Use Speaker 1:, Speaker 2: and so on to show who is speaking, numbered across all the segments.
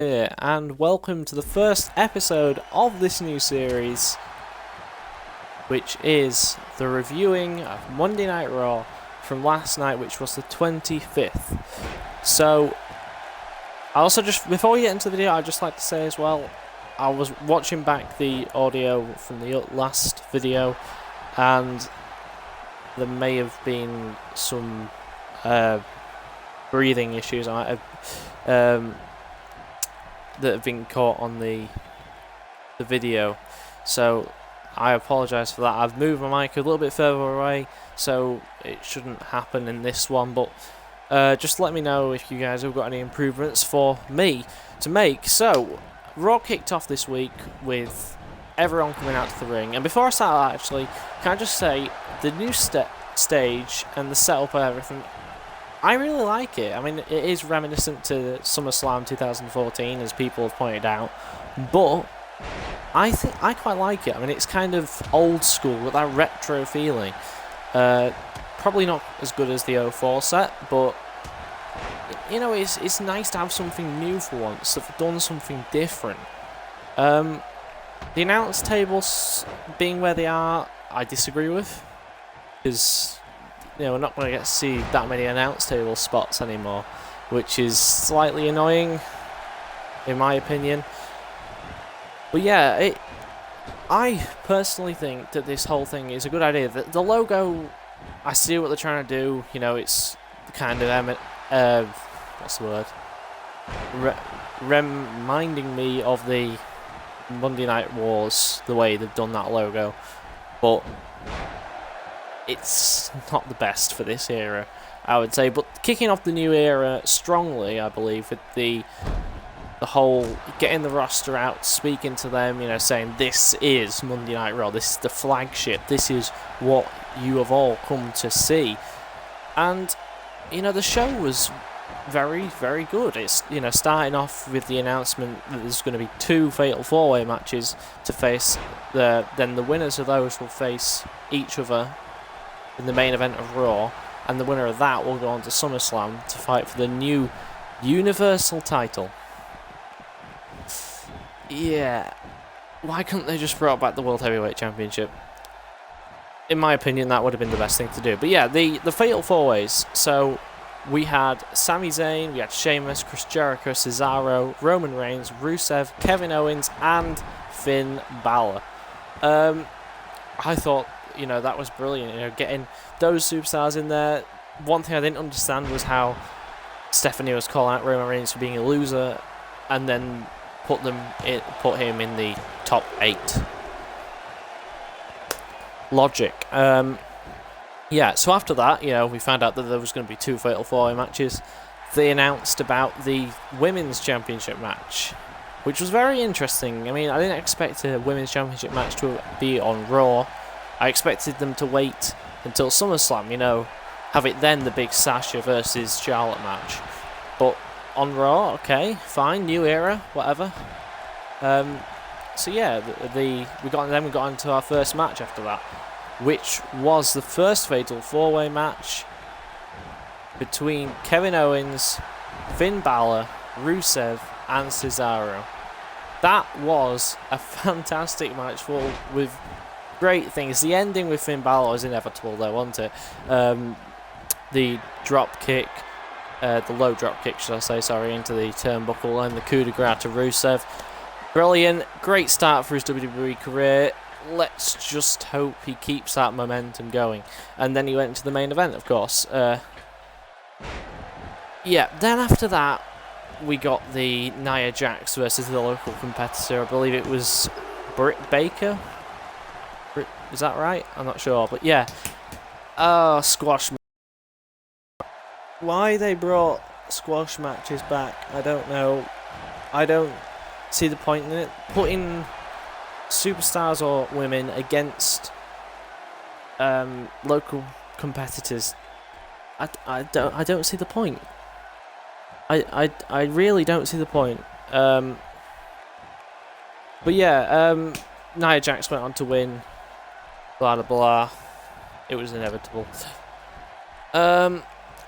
Speaker 1: Here, and welcome to the first episode of this new series, which is the reviewing of Monday Night Raw from last night, which was the 25th. So, I also before we get into the video, I'd just like to say as well, I was watching back the audio from the last video, and there may have been some breathing issues I might have that have been caught on the video, so I apologise for that. I've moved my mic a little bit further away, so it shouldn't happen in this one, but just let me know if you guys have got any improvements for me to make. So, Raw kicked off this week with everyone coming out to the ring, and before I start actually, can I just say, the new stage and the setup and everything, I really like it. I mean, it is reminiscent to SummerSlam 2014, as people have pointed out, but I think I quite like it. I mean, it's kind of old school with that retro feeling. Probably not as good as the 04 set, but you know, it's nice to have something new for once. They've done something different. The announce tables being where they are, I disagree with, because you know, we're not going to get to see that many announce table spots anymore, which is slightly annoying, in my opinion. But yeah, I personally think that this whole thing is a good idea. The logo, I see what they're trying to do. You know, it's kind of what's the word? Reminding me of the Monday Night Wars, the way they've done that logo, but it's not the best for this era, I would say. But kicking off the new era strongly, I believe, with the whole getting the roster out, speaking to them, you know, saying this is Monday Night Raw, this is the flagship, this is what you have all come to see. And you know, the show was very, very good. It's, you know, starting off with the announcement that there's going to be 2 Fatal 4-Way matches to face. Then the winners of those will face each other in the main event of Raw, and the winner of that will go on to SummerSlam to fight for the new Universal title. Yeah, why couldn't they just brought back the World Heavyweight Championship? In my opinion, that would have been the best thing to do. But yeah, the Fatal 4-Ways. So we had Sami Zayn, we had Sheamus, Chris Jericho, Cesaro, Roman Reigns, Rusev, Kevin Owens, and Finn Balor. I thought, you know, that was brilliant, you know, getting those superstars in there. One thing I didn't understand was how Stephanie was calling out Roman Reigns for being a loser, and then put him in the top 8. Logic. Yeah, so after that, you know, we found out that there was going to be 2 Fatal 4-Way matches. They announced about the Women's Championship match, which was very interesting. I mean, I didn't expect a Women's Championship match to be on Raw. I expected them to wait until SummerSlam, you know, have it then the big Sasha versus Charlotte match. But on Raw, okay, fine, new era, whatever. So yeah, we got into our first match after that, which was the first Fatal 4-Way match between Kevin Owens, Finn Balor, Rusev, and Cesaro. That was a fantastic match full with great things. The ending with Finn Balor was inevitable though, wasn't it? The drop kick, the low drop kick, should I say, sorry, into the turnbuckle, and the coup de grace to Rusev. Brilliant, great start for his WWE career. Let's just hope he keeps that momentum going. And then he went into the main event, of course. Yeah, then after that, we got the Nia Jax versus the local competitor. I believe it was Britt Baker. Is that right? I'm not sure, but yeah. Squash. Why they brought squash matches back, I don't know. I don't see the point in it. Putting superstars or women against local competitors, I don't see the point. I really don't see the point. But yeah, Nia Jax went on to win. Blah blah blah. It was inevitable.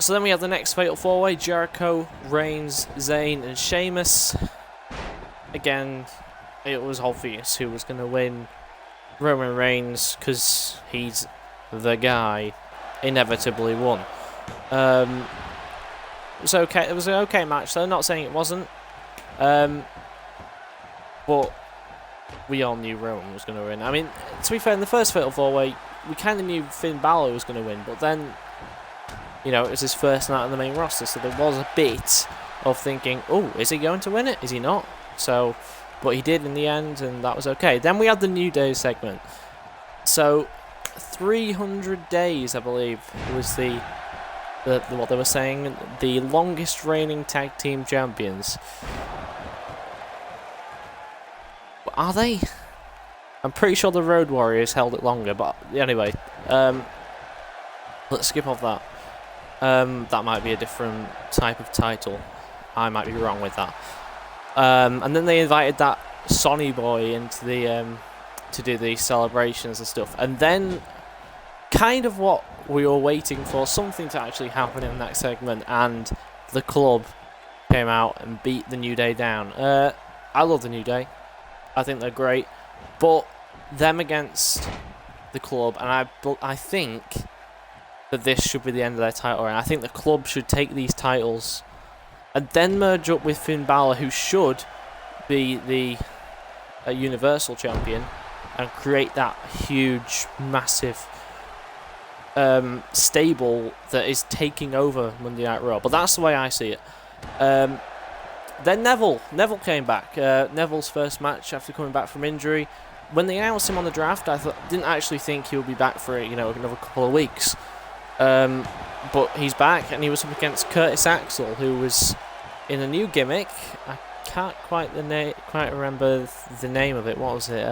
Speaker 1: So then we have the next Fatal 4-Way, Jericho, Reigns, Zayn and Sheamus. again, it was obvious who was going to win. Roman Reigns, because he's the guy, inevitably won. It was okay. It was an okay match, though. Not saying it wasn't. But we all knew Roman was going to win. I mean, to be fair, in the first Fatal 4-Way, we kind of knew Finn Balor was going to win, but then, you know, it was his first night on the main roster, so there was a bit of thinking, oh, is he going to win it? Is he not? So, but he did in the end, and that was okay. Then we had the New Day segment. So, 300 days, I believe, was the what they were saying, the longest reigning tag team champions. Are they? I'm pretty sure the Road Warriors held it longer, but anyway, let's skip off that. That might be a different type of title. I might be wrong with that. And then they invited that Sonny Boy into the to do the celebrations and stuff. And then, kind of what we were waiting for, something to actually happen in that segment, and the Club came out and beat the New Day down. I love the New Day. I think they're great, but them against the Club, and I think that this should be the end of their title reign. I think the Club should take these titles and then merge up with Finn Balor, who should be the Universal Champion, and create that huge, massive stable that is taking over Monday Night Raw. But that's the way I see it. Then Neville came back. Neville's first match after coming back from injury. When they announced him on the draft, I didn't actually think he would be back for another couple of weeks. But he's back, and he was up against Curtis Axel, who was in a new gimmick. I can't quite remember the name of it. What was it?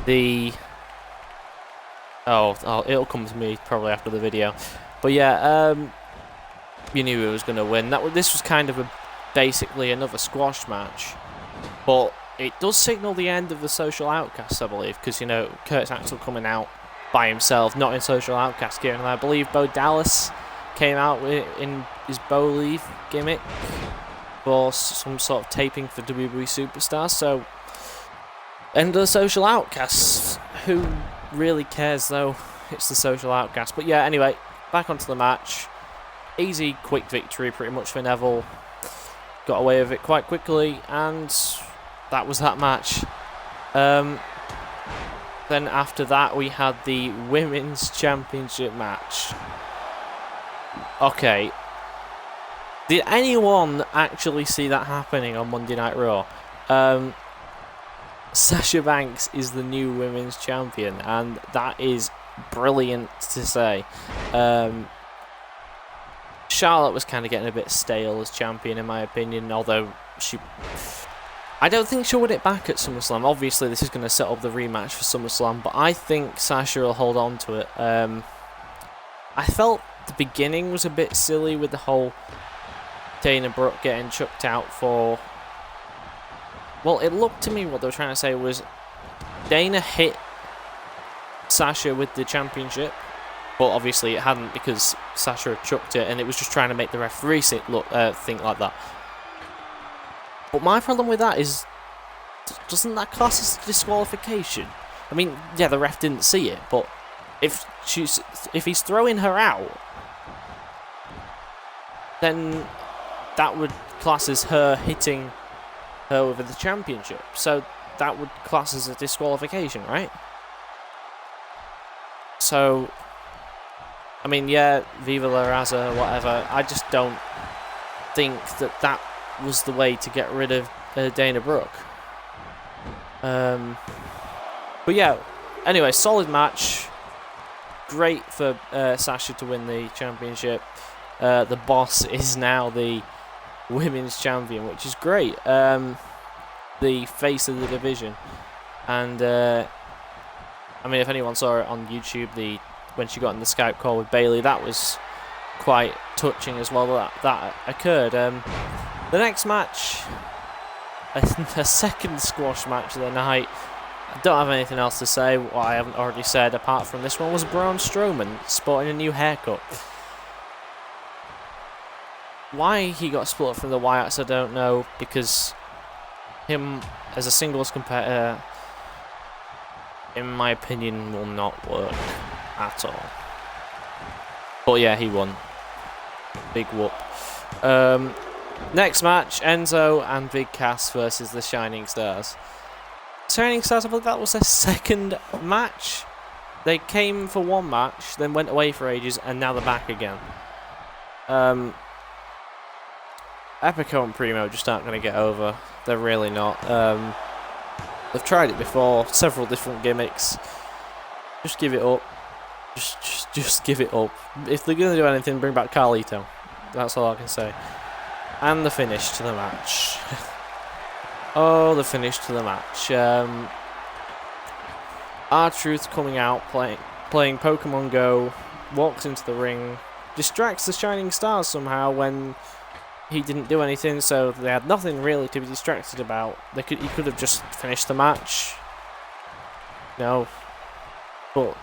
Speaker 1: It'll come to me probably after the video. But yeah, you knew he was going to win. This was kind of basically another squash match, but it does signal the end of the Social Outcasts, I believe, because Curtis Axel coming out by himself, not in Social Outcast gear, and I believe Bo Dallas came out in his Bo Leaf gimmick for some sort of taping for WWE Superstars. So, end of the Social Outcasts. Who really cares though? It's the Social Outcast. But yeah, anyway, back onto the match. Easy, quick victory pretty much for Neville. Got away with it quite quickly, and that was that match. Then after that, we had the Women's Championship match. Okay. Did anyone actually see that happening on Monday Night Raw? Sasha Banks is the new Women's Champion, and that is brilliant to say. Charlotte was kind of getting a bit stale as champion, in my opinion, although I don't think she'll win it back at SummerSlam. Obviously, this is going to set up the rematch for SummerSlam, but I think Sasha will hold on to it. I felt the beginning was a bit silly with the whole Dana Brooke getting chucked out for... Well, it looked to me what they were trying to say was Dana hit Sasha with the championship, but obviously it hadn't because Sasha had chucked it, and it was just trying to make the referee think like that. But my problem with that is, doesn't that class as disqualification? I mean, yeah, the ref didn't see it, but if he's throwing her out, then that would class as her hitting her over the championship. So that would class as a disqualification, right? So, I mean, yeah, Viva La Raza, whatever. I just don't think that was the way to get rid of Dana Brooke. But yeah, anyway, solid match. Great for Sasha to win the championship. The boss is now the Women's Champion, which is great. The face of the division. And, I mean, if anyone saw it on YouTube, when she got in the Skype call with Bayley, that was quite touching as well, that occurred. The next match, a second squash match of the night. I don't have anything else to say, what I haven't already said, apart from this one was Braun Strowman sporting a new haircut. Why he got split from the Wyatts, I don't know, because him as a singles competitor, in my opinion, will not work at all. But yeah, he won. Big whoop. Next match, Enzo and Big Cass versus the Shining Stars. Shining Stars, I believe that was their second match. They came for one match, then went away for ages, and now they're back again. Epico and Primo just aren't going to get over. They're really not. They've tried it before, several different gimmicks. Just give it up. Just give it up. If they're going to do anything, bring back Carlito. That's all I can say. And the finish to the match. Oh, the finish to the match. R-Truth coming out, playing Pokemon Go, walks into the ring, distracts the Shining Stars somehow when he didn't do anything, so they had nothing really to be distracted about. He could have just finished the match. No. But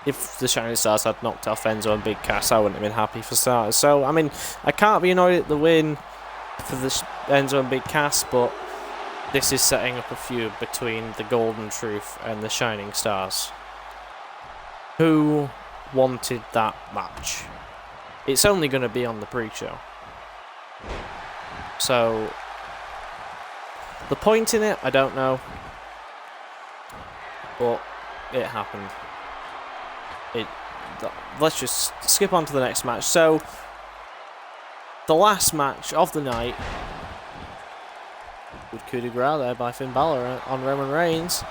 Speaker 1: if the Shining Stars had knocked off Enzo and Big Cass, I wouldn't have been happy for starters. So, I mean, I can't be annoyed at the win for the Enzo and Big Cass, but this is setting up a feud between the Golden Truth and the Shining Stars. Who wanted that match? It's only going to be on the pre-show. So, the point in it, I don't know. But it happened. Let's just skip on to the next match. So, the last match of the night. Good coup de grace there by Finn Balor on Roman Reigns.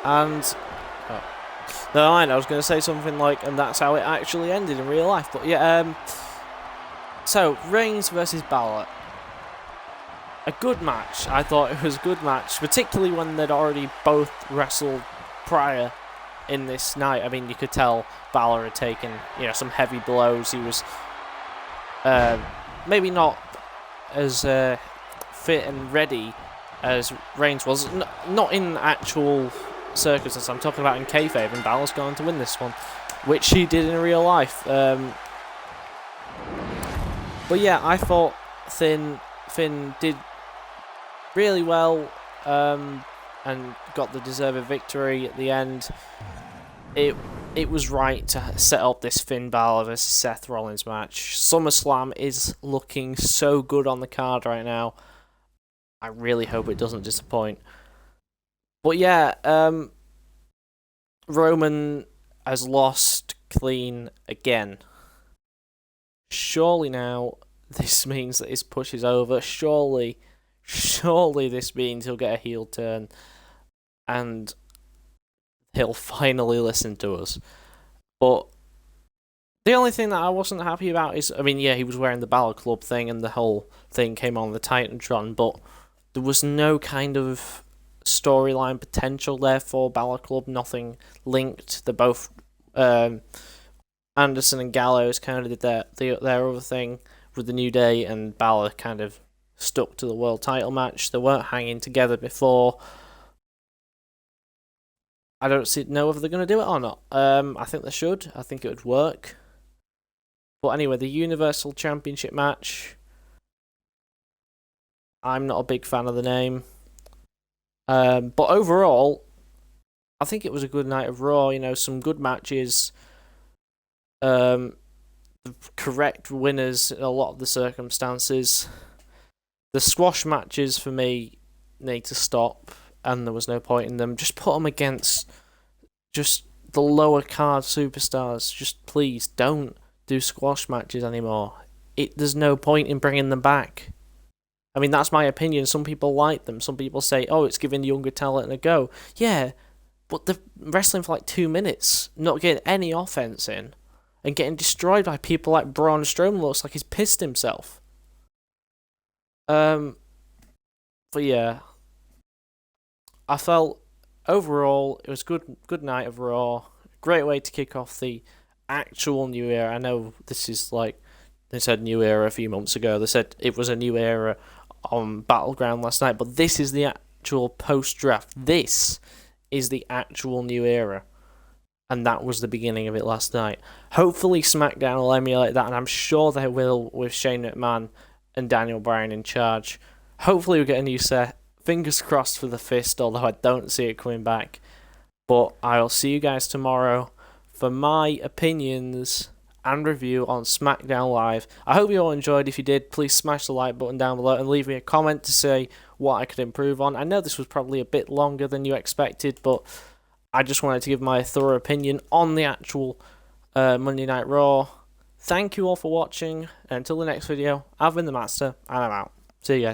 Speaker 1: And never mind, I was going to say something like, and that's how it actually ended in real life. But yeah, so Reigns versus Balor. A good match. I thought it was a good match, particularly when they'd already both wrestled prior in this night. I mean, you could tell Balor had taken, some heavy blows. He was maybe not as fit and ready as Reigns was. Not in actual circumstances. I'm talking about in kayfabe, and Balor's going to win this one, which he did in real life. But yeah, I thought Finn did really well and got the deserved victory at the end. It was right to set up this Finn Balor versus Seth Rollins match. SummerSlam is looking so good on the card right now. I really hope it doesn't disappoint. But yeah, Roman has lost clean again. Surely now this means that his push is over. Surely this means he'll get a heel turn and he'll finally listen to us. But the only thing that I wasn't happy about is, he was wearing the Balor Club thing and the whole thing came on the Titantron, but there was no kind of storyline potential there for Balor Club, nothing linked. They're both Anderson and Gallows kind of did their other thing with the New Day, and Balor kind of stuck to the world title match. They weren't hanging together before. I don't know if they're going to do it or not. I think they should. I think it would work. But anyway, the Universal Championship match. I'm not a big fan of the name. But overall, I think it was a good night of Raw. Some good matches. The correct winners in a lot of the circumstances. The squash matches, for me, need to stop. And there was no point in them. Just put them against just the lower card superstars. Just please don't do squash matches anymore. There's no point in bringing them back. That's my opinion. Some people like them. Some people say, oh, it's giving younger talent a go. Yeah, but they're wrestling for like 2 minutes, not getting any offense in, and getting destroyed by people like Braun Strowman. Looks like he's pissed himself. But yeah, I felt overall it was good night of Raw. Great way to kick off the actual new era. I know this is like, they said new era a few months ago. They said it was a new era on Battleground last night, but this is the actual post-draft. This is the actual new era. And that was the beginning of it last night. Hopefully SmackDown will emulate that, and I'm sure they will with Shane McMahon and Daniel Bryan in charge. Hopefully we get a new set. Fingers crossed for the fist, although I don't see it coming back. But I'll see you guys tomorrow for my opinions and review on SmackDown Live. I hope you all enjoyed. If you did, please smash the like button down below and leave me a comment to say what I could improve on. I know this was probably a bit longer than you expected, but I just wanted to give my thorough opinion on the actual Monday Night Raw. Thank you all for watching. Until the next video, I've been the Master, and I'm out. See you guys.